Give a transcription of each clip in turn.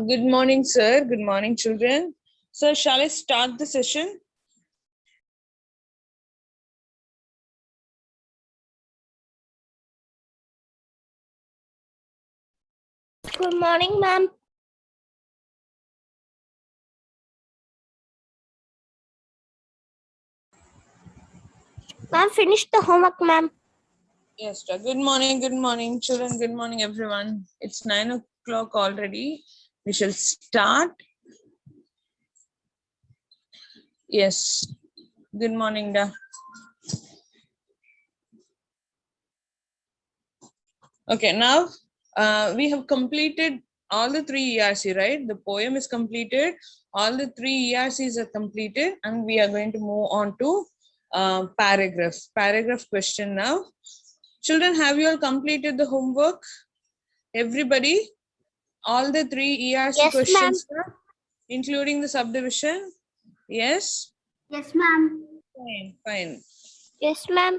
Good morning, sir. Good morning, children. Sir, shall I start the session? Good morning, ma'am. Ma'am, finished the homework, ma'am. Yes, sir. Good morning, children. Good morning, everyone. It's 9 o'clock already. We shall start. Yes. Good morning, da. Okay, now we have completed all the 3 ERC, right? The poem is completed. All the 3 ERCs are completed, and we are going to move on to paragraph. Paragraph question now. Children, have you all completed the homework? Everybody? All the 3 ERC Yes, questions, including the subdivision? Yes? Yes, ma'am. Fine, fine. Yes, ma'am.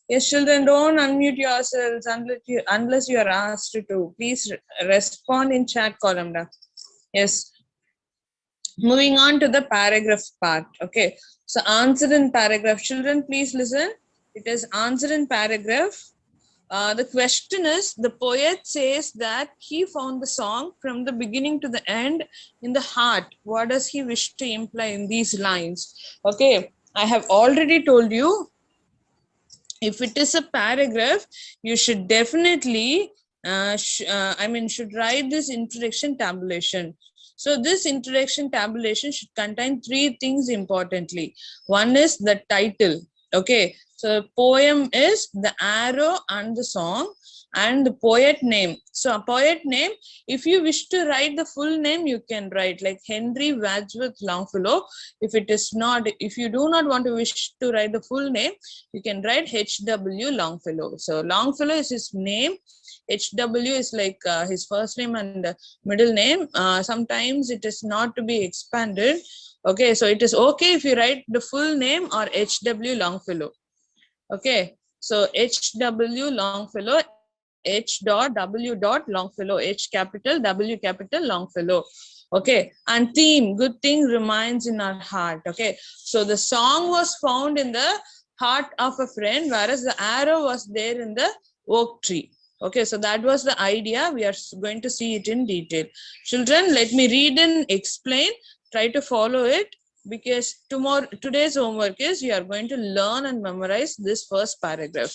Yes, children, don't unmute yourselves unless you are asked to. Please respond in chat column. Yes. Moving on to the paragraph part. Okay. So answer in paragraph. Children, please listen. It is answer in paragraph. The question is, the poet says that he found the song from the beginning to the end in the heart. What does he wish to imply in these lines? Okay, I have already told you, if it is a paragraph, you should definitely, should write this introduction tabulation. So this introduction tabulation should contain 3 things importantly. One is the title. Okay, so poem is the arrow and the song and the poet name. So a poet name, if you wish to write the full name, you can write like Henry Wadsworth Longfellow. If it is not, if you do not want to wish to write the full name, you can write H.W. Longfellow. So Longfellow is his name. H.W. is like his first name and middle name. Sometimes it is not to be expanded. Okay, so it is okay if you write the full name or H.W. Longfellow. Okay, so H.W. Longfellow, H.W. Longfellow, H capital, W capital, Longfellow. Okay, and theme, good thing remains in our heart. Okay, so the song was found in the heart of a friend, whereas the arrow was there in the oak tree. Okay, so that was the idea. We are going to see it in detail. Children, let me read and explain. Try to follow it, because today's homework is you are going to learn and memorize this first paragraph.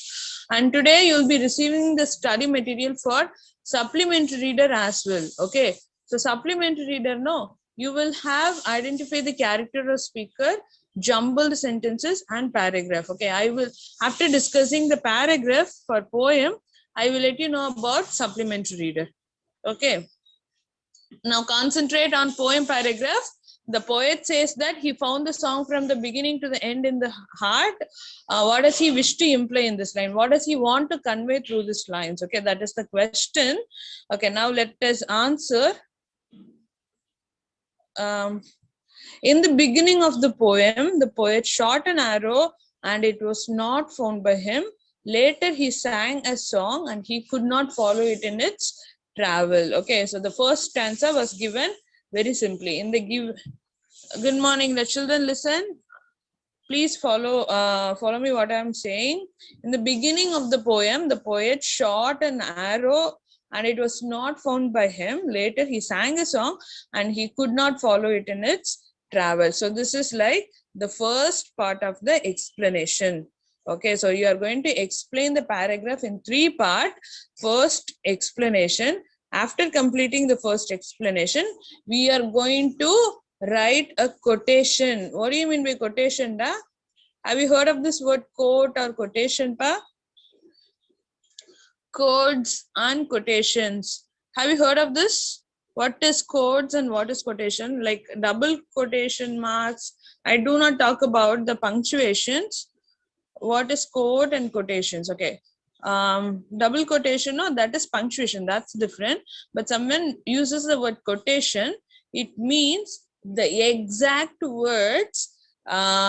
And today you'll be receiving the study material for supplementary reader as well. Okay, so supplementary reader, no, you will have identify the character or speaker, jumbled sentences and paragraph. Okay, I will, after discussing the paragraph for poem, I will let you know about supplementary reader. Okay, now concentrate on poem paragraph. The poet says that he found the song from the beginning to the end in the heart. What does he wish to imply in this line? What does he want to convey through these lines? Okay, that is the question. Okay, now let us answer. In the beginning of the poem, the poet shot an arrow and it was not found by him. Later, he sang a song and he could not follow it in its travel. Okay, so the first stanza was given very simply. In the good morning, the children, listen. Please follow me what I am saying. In the beginning of the poem, the poet shot an arrow and it was not found by him. Later, he sang a song and he could not follow it in its travel. So this is like the first part of the explanation. Okay, so you are going to explain the paragraph in 3 parts. First explanation. After completing the first explanation, we are going to write a quotation. What do you mean by quotation, da? Have you heard of this word quote or quotation, pa? Codes and quotations. Have you heard of this? What is codes and what is quotation? Like double quotation marks. I do not talk about the punctuations. What is quote and quotations? Okay. Double quotation, no, that is punctuation. That's different. But someone uses the word quotation, it means the exact words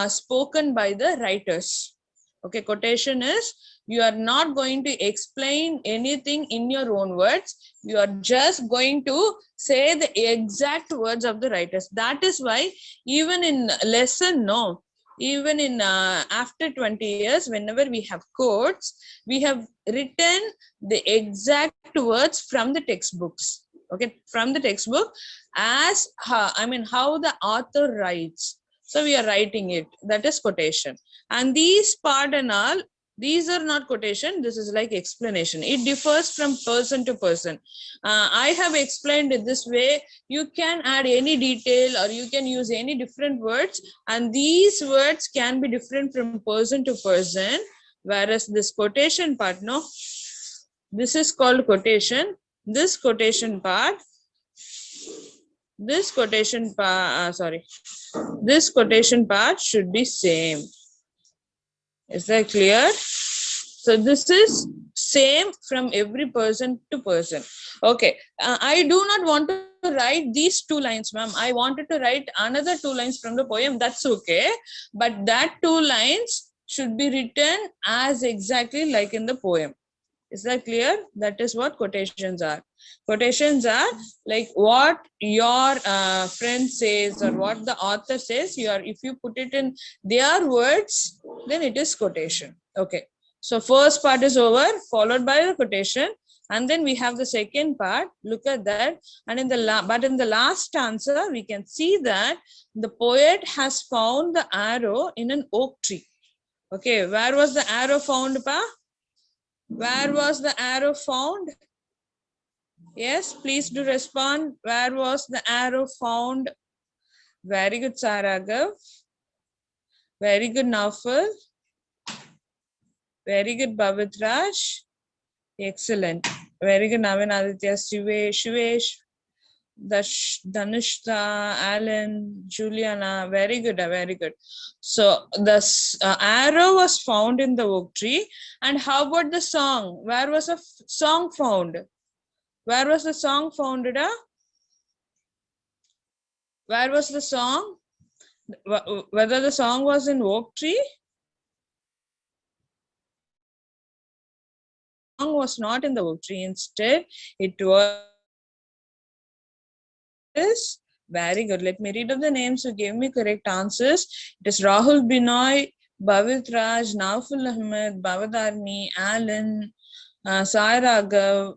spoken by the writers. Okay, quotation is you are not going to explain anything in your own words. You are just going to say the exact words of the writers. That is why even in lesson, no, even in after 20 years, whenever we have quotes, we have written the exact words from the textbooks. Okay, from the textbook as how the author writes. So we are writing it. That is quotation. And these part and all, these are not quotation. This is like explanation. It differs from person to person. I have explained it this way. You can add any detail or you can use any different words, and these words can be different from person to person. Whereas this quotation part, no, this is called quotation. This quotation part, this quotation part, this quotation part should be same. Is that clear? So this is same from every person to person. Okay, I do not want to write these 2 lines, ma'am. I wanted to write another 2 lines from the poem. That's okay, but that 2 lines should be written as exactly like in the poem. Is that clear? That is what quotations are. Quotations are like what your friend says or what the author says. If you put it in their words, then it is quotation. Okay. So first part is over, followed by the quotation, and then we have the second part. Look at that. And in the last stanza, we can see that the poet has found the arrow in an oak tree. Okay, where was the arrow found, pa? Where was the arrow found? Yes, please do respond. Where was the arrow found? Very good, Saragav. Very good, Naufal. Very good, Bavitraj. Excellent. Very good, Navin Aditya, Shivesh, Dhanushta, Alan, Juliana. Very good, very good. So the arrow was found in the oak tree. And how about the song? Where was the song found? Where was the song found? Where was the song? Whether the song was in oak tree? The song was not in the oak tree. Instead, it was. Very good. Let me read up the names who gave me correct answers. It is Rahul Binoy, Bhavit Raj, Nauful Ahmed, Bavadarni, Alan, Sai Raghav,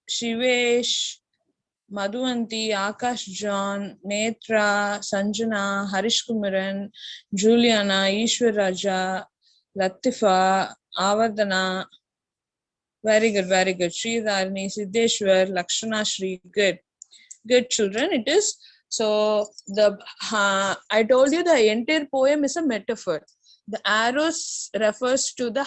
Shivesh, Madhuvanti, Akash John, Netra, Sanjana, Harish Kumaran, Juliana, Ishwar Raja, Latifa, Avardhana. Very good, very good. Sridharni, Siddheshwar, Lakshana Shri. Good. Good, children. It is. So I told you the entire poem is a metaphor. The arrows refers to the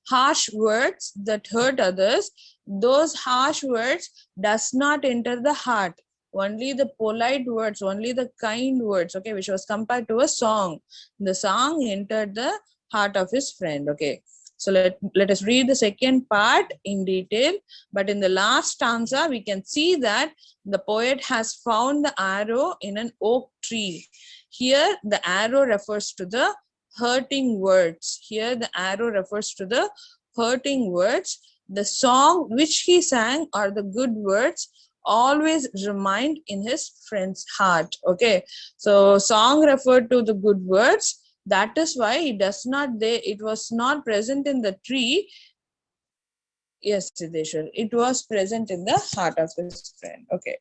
harsh words that hurt others. Those harsh words does not enter the heart. Only the polite words, only the kind words, okay, which was compared to a song. The song entered the heart of his friend. Okay. So let us read the second part in detail. But in the last stanza, we can see that the poet has found the arrow in an oak tree. Here, the arrow refers to the hurting words. Here, the arrow refers to the hurting words. The song which he sang or the good words always remained in his friend's heart. Okay, so song referred to the good words. That is why it was not present in the tree. Yes, Siddheshwar, it was present in the heart of his friend. Okay.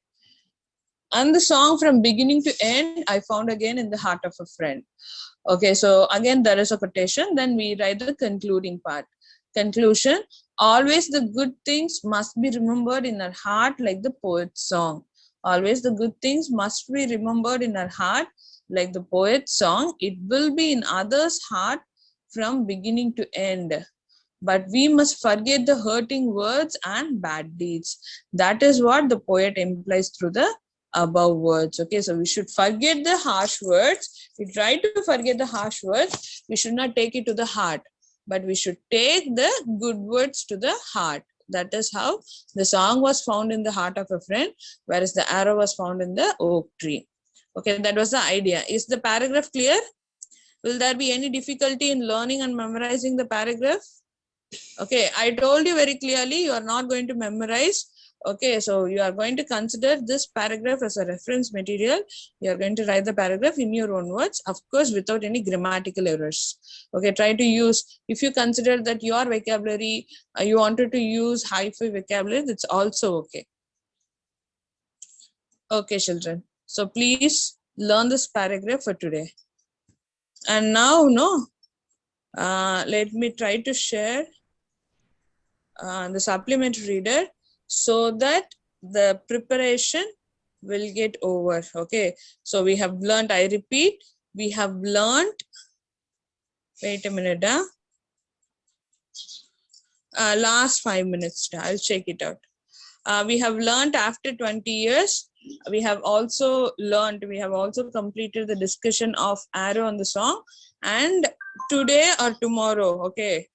And the song from beginning to end, I found again in the heart of a friend. Okay, so again, there is a quotation. Then we write the concluding part. Conclusion: always the good things must be remembered in our heart, like the poet's song. Always the good things must be remembered in our heart, like the poet's song. It will be in others' heart from beginning to end. But we must forget the hurting words and bad deeds. That is what the poet implies through the above words. Okay, so we should forget the harsh words. We try to forget the harsh words. We should not take it to the heart, but we should take the good words to the heart. That is how the song was found in the heart of a friend, whereas the arrow was found in the oak tree. Okay, that was the idea. Is the paragraph clear? Will there be any difficulty in learning and memorizing the paragraph? Okay, I told you very clearly, you are not going to memorize. Okay, so you are going to consider this paragraph as a reference material. You are going to write the paragraph in your own words, of course, without any grammatical errors. Okay, try to use, if you consider that your vocabulary, you wanted to use high-fi vocabulary, that's also okay. Okay, children. So please learn this paragraph for today. And now, let me try to share the supplementary reader so that the preparation will get over. Okay, so we have learned, I repeat, we have learned, wait a minute, last 5 minutes, I'll check it out. We have learned after 20 years, we have also completed the discussion of arrow on the song, and today or tomorrow, okay,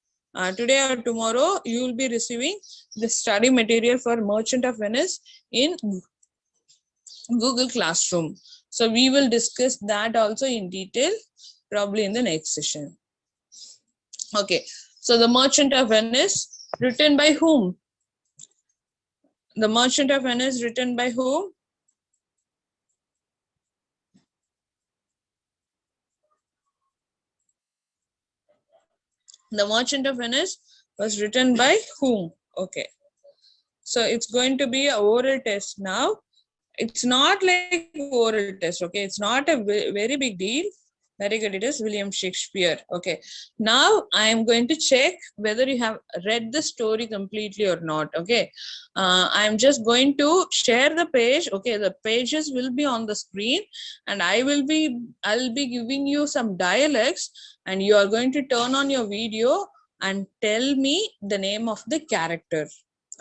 today or tomorrow you will be receiving the study material for Merchant of Venice in Google Classroom. So we will discuss that also in detail probably in the next session. Okay, so the Merchant of Venice, written by whom? The Merchant of Venice, written by whom? The Merchant of Venice was written by whom? Okay, so it's going to be an oral test now. It's not like oral test, okay? It's not a very big deal. Very good, it is William Shakespeare. Okay, now I am going to check whether you have read the story completely or not. Okay, I'm just going to share the page. Okay, the pages will be on the screen, and I'll be giving you some dialects, and you are going to turn on your video and tell me the name of the character.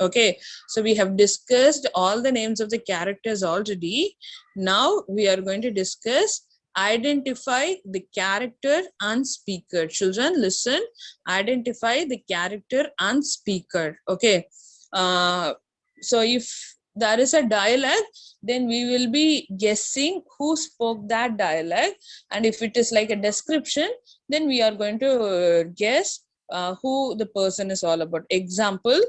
Okay, so we have discussed all the names of the characters already. Now we are going to discuss identify the character and speaker. Children, listen. Identify the character and speaker. Okay. So if there is a dialogue, then we will be guessing who spoke that dialogue. And if it is like a description, then we are going to guess who the person is all about. Example,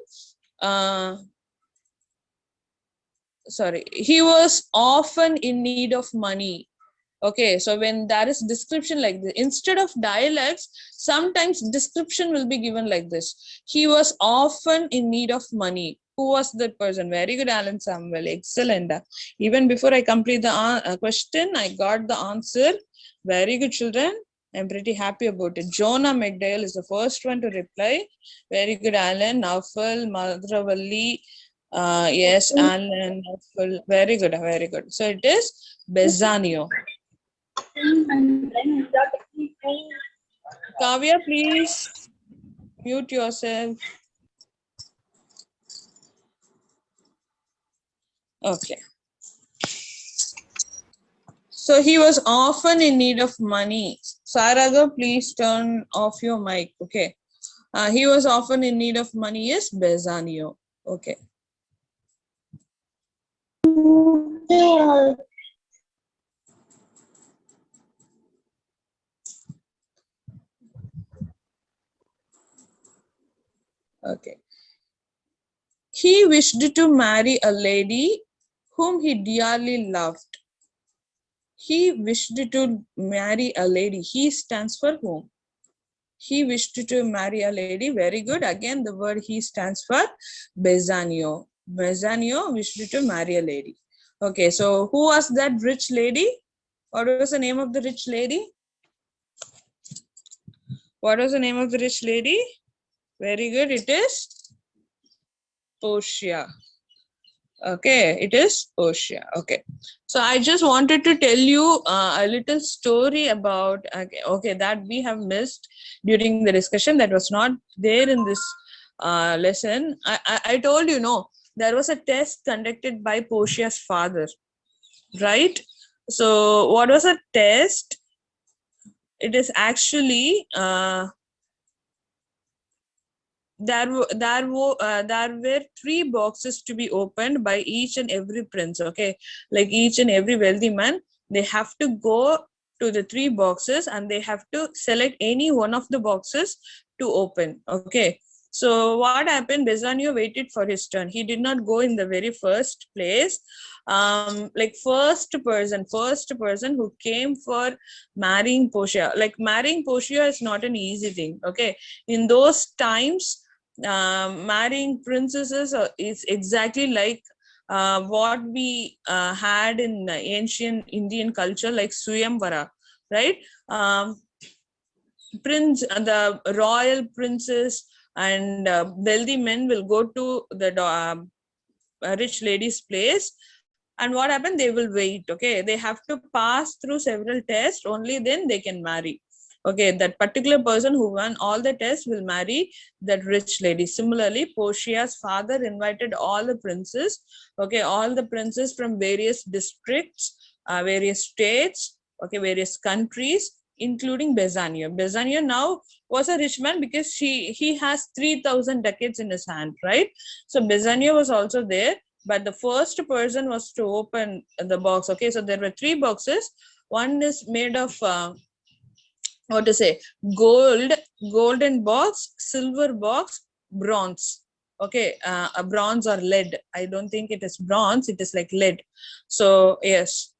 sorry, he was often in need of money. Okay, so when there is description like this, instead of dialects, sometimes description will be given like this. He was often in need of money. Who was that person? Very good, Alan Samuel. Excellent. Even before I complete the question, I got the answer. Very good, children. I'm pretty happy about it. Jonah McDale is the first one to reply. Very good, Alan. Naufal, Madravalli. Yes, Alan. Naufal. Very good, very good. So it is Bezzanio. Kavya, please mute yourself. Okay. So he was often in need of money. Saraga, please turn off your mic. Okay. He was often in need of money. Yes, Bezzanio. Okay. Okay. He wished to marry a lady whom he dearly loved. He wished to marry a lady. He stands for whom? He wished to marry a lady. Very good. Again, the word he stands for Bezzanio. Bezzanio wished to marry a lady. Okay, so who was that rich lady? What was the name of the rich lady? What was the name of the rich lady? Very good. It is Portia. Okay, it is Portia. Okay, so I just wanted to tell you a little story about that we have missed during the discussion, that was not there in this lesson. I told you, no, there was a test conducted by Portia's father, right? So what was a test? It is actually there were three boxes to be opened by each and every prince. Okay, like each and every wealthy man, they have to go to the three boxes and they have to select any one of the boxes to open. Okay, so what happened? Bassanio waited for his turn. He did not go in the very first place. Like first person who came for marrying Portia. Like marrying Portia is not an easy thing. Okay, in those times, marrying princesses is exactly like what we had in ancient Indian culture, like Suyamvara, right? The royal princes and wealthy men will go to the rich lady's place, and what happened? They will wait. Okay, they have to pass through several tests, only then they can marry. Okay, that particular person who won all the tests will marry that rich lady. Similarly, Portia's father invited all the princes, okay, all the princes from various districts, various states, okay, various countries, including Bassanio. Bassanio now was a rich man because he has 3,000 ducats in his hand, right? So Bassanio was also there, but the first person was to open the box. Okay, so there were three boxes. One is made of what to say, gold, golden box, silver box, bronze. Okay, a bronze or lead. I don't think it is bronze, it is like lead. So yes,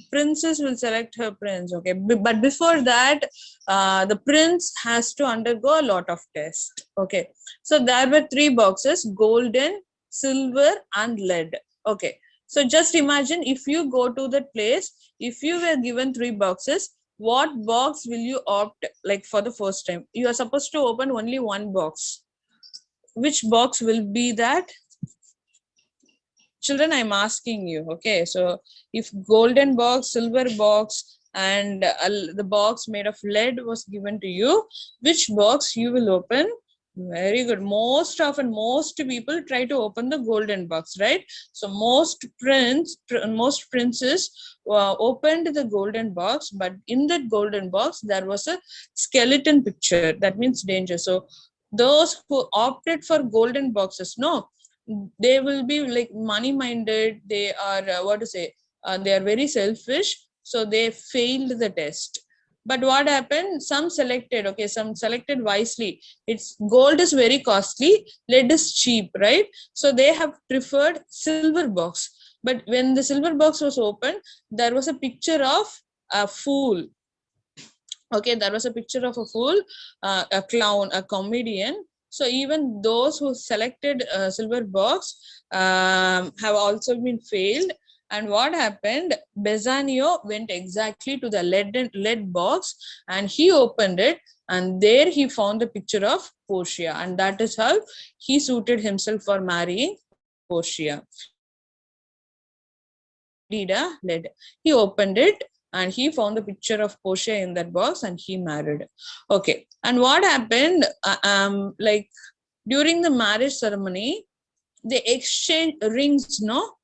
princess will select her prince. Okay, but before that, the prince has to undergo a lot of tests. Okay, so there were three boxes: golden, silver and lead. Okay, so just imagine, if you go to that place, if you were given three boxes, what box will you opt? Like for the first time you are supposed to open only one box. Which box will be that? Children, I'm asking you. Okay, so if golden box, silver box and the box made of lead was given to you, which box you will open? Very good. Most often most people try to open the golden box, right? So most princes opened the golden box, but in that golden box there was a skeleton picture. That means danger. So those who opted for golden boxes, no, they will be like money minded. They are what to say, they are very selfish, so they failed the test. But what happened? Some selected, okay, some selected wisely. It's gold is very costly, lead is cheap, right? So they have preferred silver box. But when the silver box was opened, there was a picture of a fool. Okay, there was a picture of a fool, a clown, a comedian. So even those who selected silver box have also been failed. And what happened? Bassanio went exactly to the lead box and he opened it, and there he found the picture of Portia, and that is how he suited himself for marrying Portia. Indeed, lead. He opened it and he found the picture of Portia in that box and he married. Okay, and what happened? Like during the marriage ceremony, they exchange rings. No,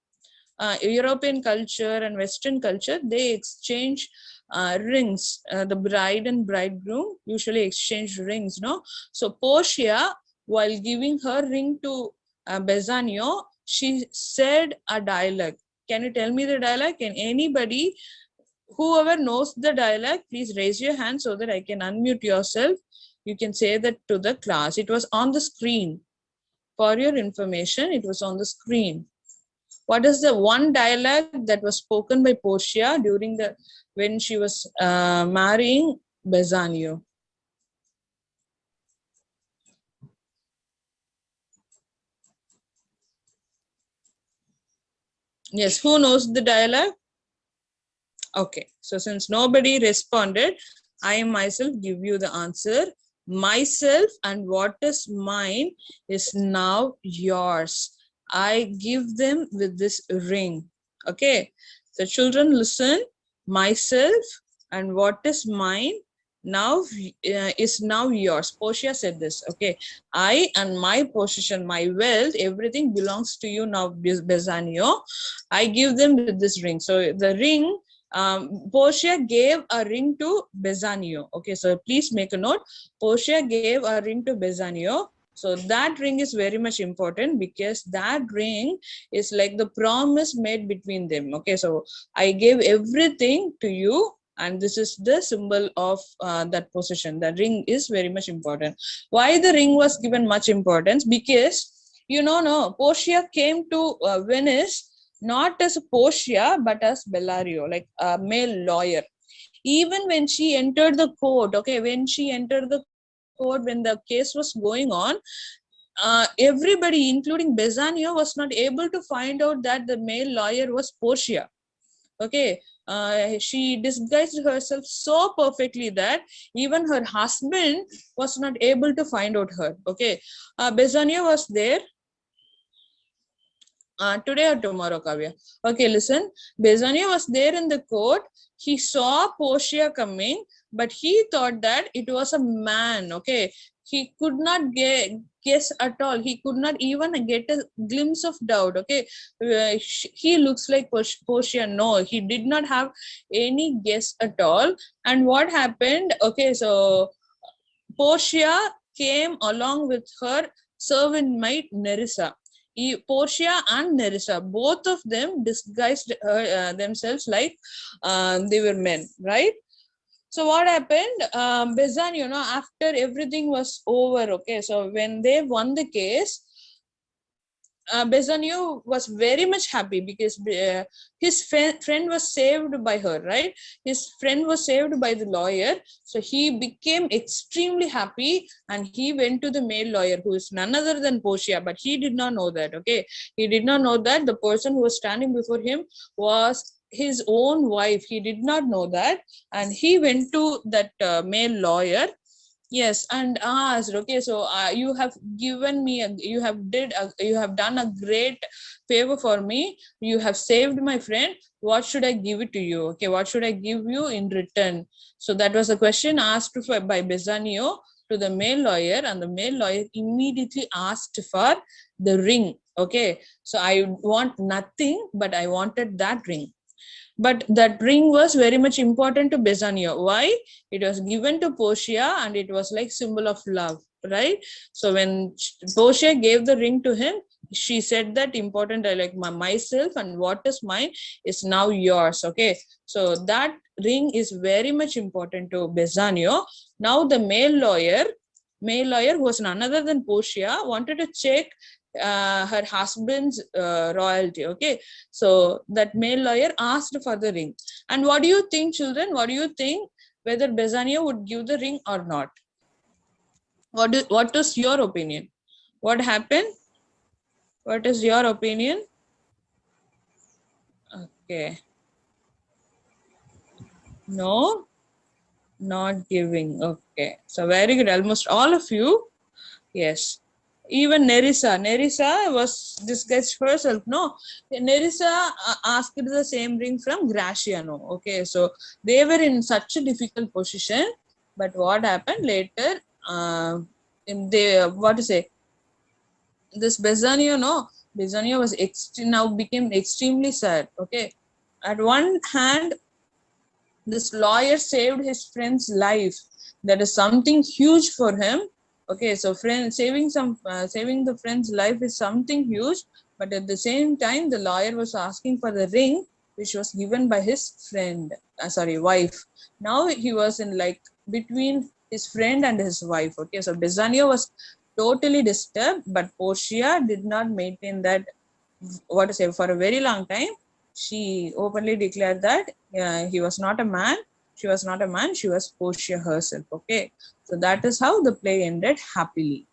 European culture and Western culture, they exchange rings. The bride and bridegroom usually exchange rings. No, so Portia, while giving her ring to Bassanio, she said a dialogue. Can you tell me the dialogue? Can anybody, whoever knows the dialogue, please raise your hand so that I can unmute yourself. You can say that to the class. It was on the screen. For your information, it was on the screen. What is the one dialogue that was spoken by Portia during the when she was marrying Bassanio? Yes, who knows the dialogue? Okay, so since nobody responded, I myself give you the answer. Myself and what is mine is now yours. I give them with this ring. Okay, so children, listen. Myself and what is mine now is now yours. Portia said this. Okay, I and my possession, my wealth, everything belongs to you now, Bassanio. I give them with this ring. So the ring, Portia gave a ring to Bassanio. Okay, so please make a note. Portia gave a ring to Bassanio. So that ring is very much important because that ring is like the promise made between them. Okay, so I gave everything to you, and this is the symbol of that possession. The ring is very much important. Why the ring was given much importance? Because no, Portia came to Venice not as Portia but as Bellario, like a male lawyer. Even when she entered the court, okay, when she entered the court, when the case was going on, everybody, including Bassanio, was not able to find out that the male lawyer was Portia. Okay, she disguised herself so perfectly that even her husband was not able to find out her. Okay, Bassanio was there today or tomorrow, Kavya. Okay, listen. Bassanio was there in the court. He saw Portia coming, but he thought that it was a man. Okay, he could not guess at all. He could not even get a glimpse of doubt. Okay, he looks like Portia. No, he did not have any guess at all. And what happened? Okay, so Portia came along with her servant maid Nerissa. Portia and Nerissa, both of them disguised themselves like they were men, right? So what happened? Bezan, after everything was over, okay, so when they won the case, Bassanio was very much happy because his friend was saved by her, right? His friend was saved by the lawyer. So he became extremely happy and he went to the male lawyer, who is none other than Portia, but he did not know that, okay? He did not know that the person who was standing before him was his own wife. He did not know that. And he went to that male lawyer. Yes, and asked, okay, so you have given me you have done a great favor for me. You have saved my friend. What should I give it to you? Okay, what should I give you in return? So that was a question asked by Bassanio to the male lawyer, and the male lawyer immediately asked for the ring. Okay, so I want nothing, but I wanted that ring. But that ring was very much important to Bassanio. Why? It was given to Portia and it was like symbol of love, right? So when Portia gave the ring to him, she said that important, I like myself and what is mine is now yours. Okay, so that ring is very much important to Bassanio. Now the male lawyer who was none other than Portia wanted to check her husband's royalty. Okay, so that male lawyer asked for the ring. And what do you think, children? What do you think, whether Bassanio would give the ring or not? What is your opinion? What happened? What is your opinion? Okay. No, not giving. Okay. So very good. Almost all of you. Yes. Even Nerissa was disguised herself. No, Nerissa asked the same ring from Graciano. Okay, so they were in such a difficult position. But what happened later? What to say? This Bassanio, no, Bassanio was now became extremely sad. Okay, at one hand, this lawyer saved his friend's life. That is something huge for him. Okay, so saving the friend's life is something huge, but at the same time the lawyer was asking for the ring which was given by his wife. Now he was in like between his friend and his wife. Okay, so Bassanio was totally disturbed, but Portia did not maintain that, what to say, for a very long time. She openly declared that he was not a man. She was not a man. She was Portia herself. Okay, so that is how the play ended happily.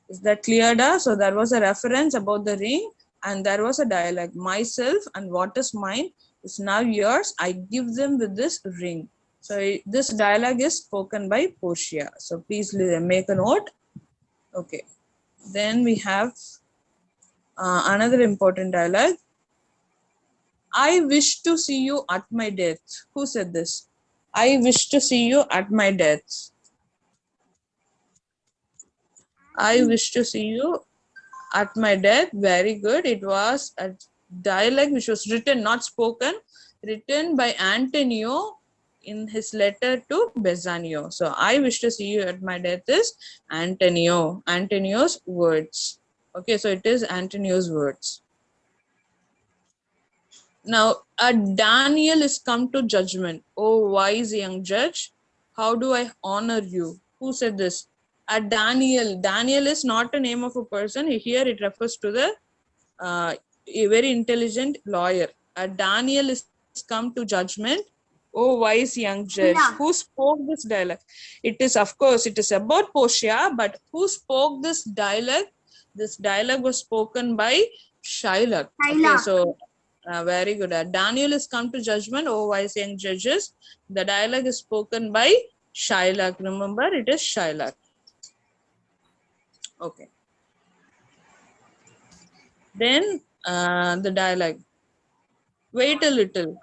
Is that clear, da? So there was a reference about the ring. and there was a dialogue. Myself and what is mine is now yours. I give them with this ring. So this dialogue is spoken by Portia. So please make a note. Okay. Then we have another important dialogue. I wish to see you at my death. Who said this? I wish to see you at my death. I wish to see you at my death. Very good. It was a dialogue which was written, not spoken, written by Antonio in his letter to Bassanio. So I wish to see you at my death is Antonio's words. Okay, so it is Antonio's words. Now, Daniel is come to judgment. Oh, wise young judge, how do I honor you? Who said this? Daniel. Daniel is not a name of a person. Here it refers to the a very intelligent lawyer. Daniel is come to judgment. Oh, wise young judge. Yeah. Who spoke this dialogue? It is, of course, it is about Portia, but who spoke this dialogue? This dialogue was spoken by Shylock. Okay, so very good. Daniel is come to judgment. Oh, wise young judges. The dialogue is spoken by Shylock. Remember, it is Shylock. Okay. Then the dialogue. Wait a little.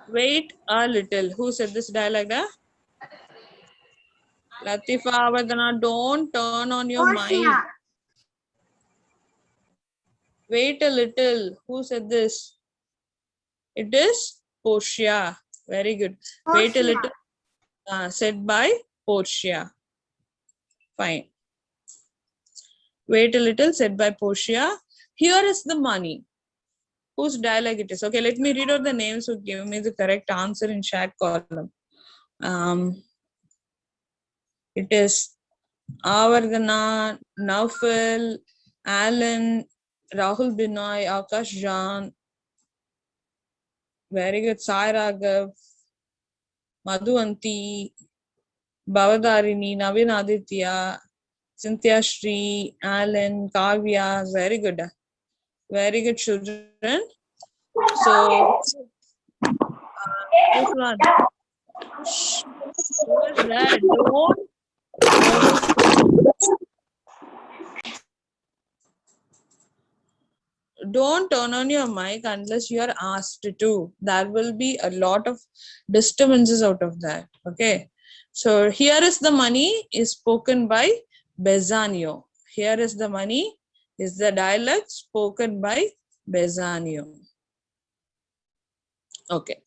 Wait a little. Who said this dialogue? Latifa Avadana, don't turn on your mic. Wait a little. Who said this? It is Portia. Very good. Portia. Wait a little. Said by Portia. Fine. Wait a little, said by Portia. Here is the money. Whose dialogue it is? Okay, let me read out the names who give me the correct answer in chat column. It is Avardhana, Naufal, Alan, Rahul Binoy, Akash Jan. Very good. Sai Raghav, Madhuanti, Bhavadarini, Navin Aditya, Cynthia Shri, Alan, Kavya. Very good. Very good, children. So, this one. Who is that? Don't turn on your mic unless you are asked to. There will be a lot of disturbances out of that. Okay. So here is the money is spoken by Bassanio. Here is the money is the dialogue spoken by Bassanio. Okay.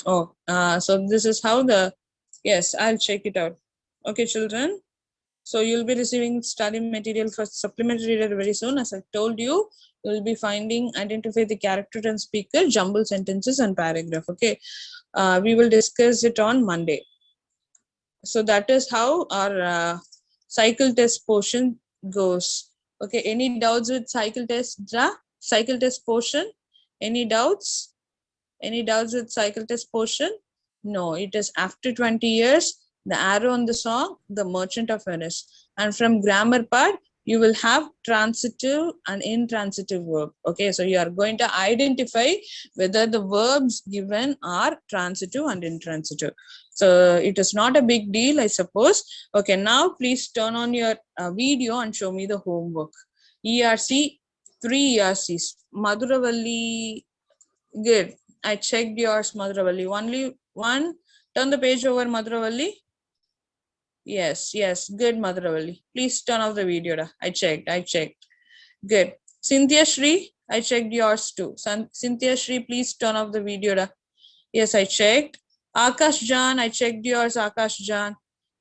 Oh, so this is how the, yes, I'll check it out. Okay, children. So you'll be receiving study material for supplementary reader very soon. As I told you, you'll be finding identify the character and speaker, jumble sentences and paragraph. Okay, we will discuss it on Monday. So that is how our cycle test portion goes. Okay, any doubts with cycle test? Cycle test portion? Any doubts? Any doubts with cycle test portion? No, it is after 20 years, the arrow on the song, the Merchant of Venice. And from grammar part, you will have transitive and intransitive verb. Okay, so you are going to identify whether the verbs given are transitive and intransitive. So it is not a big deal, I suppose. Okay, now please turn on your video and show me the homework. ERC, 3 ERCs. Madhuravalli, good. I checked yours, Madhuravalli. Only one. Turn the page over, Madhuravalli. Yes, yes. Good, Madhuravalli. Please turn off the video. I checked. Good. Cynthia Shri, I checked yours too. Cynthia Shri, please turn off the video. Yes, I checked. Akash Jan, I checked yours, Akash Jan.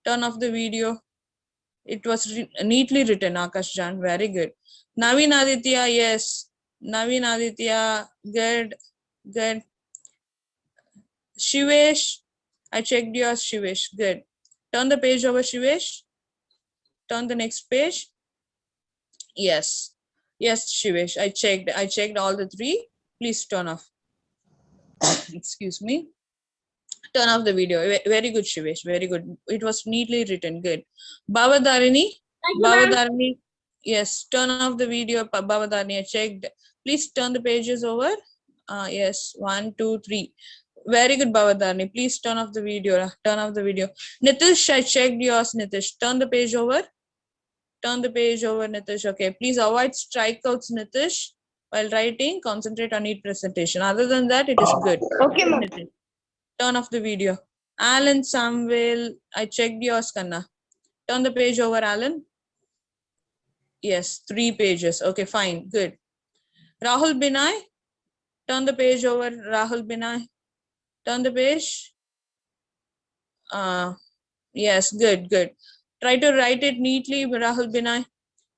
Turn off the video. It was neatly written, Akash Jan. Very good. Navin Aditya, yes. Navin Aditya, good. Good. Shivesh, I checked yours, Shivesh. Good. Turn the page over, Shivesh. Turn the next page. Yes. Yes, Shivesh. I checked all the 3. Please turn off. excuse me. Turn off the video. Very good, Shivesh. Very good. It was neatly written. Good. Bhavadarini. Bhavadarini. Yes. Turn off the video. Bhavadarini. I checked. Please turn the pages over. Yes. 1, 2, 3. Very good, Bhavadarini. Please turn off the video. Turn off the video. Nitish, I checked yours, Nitish. Turn the page over. Turn the page over, Nitish. Okay. Please avoid strikeouts, Nitish. While writing, concentrate on neat presentation. Other than that, it is good. Okay, ma'am. Nitish. Turn off the video. Alan Samuel, I checked yours, Kanna. Turn the page over, Alan. Yes, 3 pages. Okay, fine. Good. Rahul Binay, turn the page over, Rahul Binay. Turn the page. Yes, good, good. Try to write it neatly, Rahul Binay.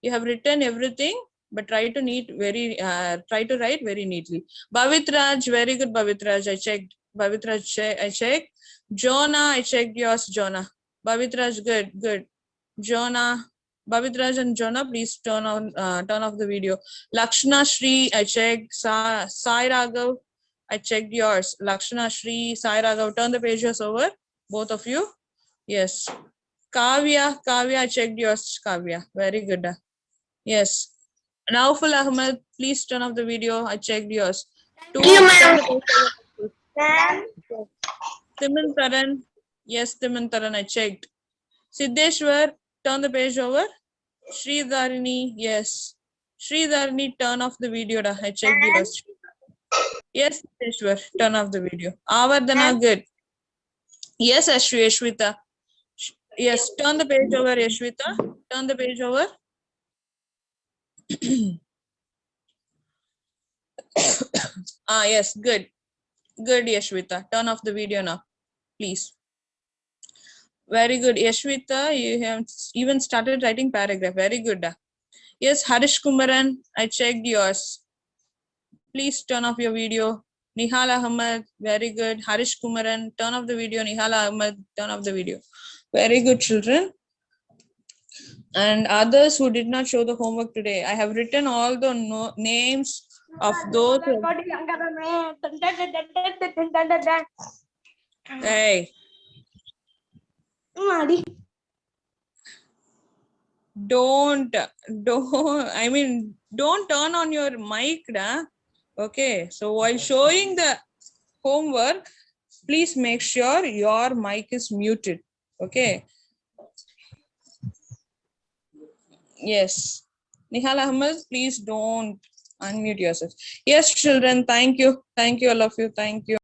You have written everything, but try to write very neatly. Bhavitraj, very good, Bhavitraj. I checked. Bhavitraj, I checked. Jonah, I checked yours, Jonah. Bhavitraj, good, good. Jonah, Bhavitraj and Jonah, please turn off the video. Lakshana Shri, I checked. Sai Raghav, I checked yours. Lakshana Shri, Sai Raghav, turn the pages over, both of you. Yes. Kavya, I checked yours, Kavya. Very good. Yes. Naufal Ahmed, please turn off the video. I checked yours. Timan Taran, yes, Timan Taran, I checked. Siddheshwar, turn the page over. Sri Dharini, yes. Sri Dharini, turn off the video. I checked yours. Yes, Siddheshwar, turn off the video. Avardhana, good. Yes, Ashwita. Yes, turn the page over, Yashvita. Turn the page over. Yes, good. Good, Yashvita. Turn off the video now, please. Very good. Yashvita, you have even started writing paragraph. Very good. Yes, Harish Kumaran, I checked yours. Please turn off your video. Nihal Ahmed, very good. Harish Kumaran, turn off the video. Nihal Ahmed, turn off the video. Very good, children. And others who did not show the homework today, I have written all the names of those. Hey. Don't turn on your mic, da. Okay, so while showing the homework, please make sure your mic is muted. Okay. Yes. Nihal Ahmed, please don't unmute yourself. Yes, children, thank you. Thank you, all of you. Thank you.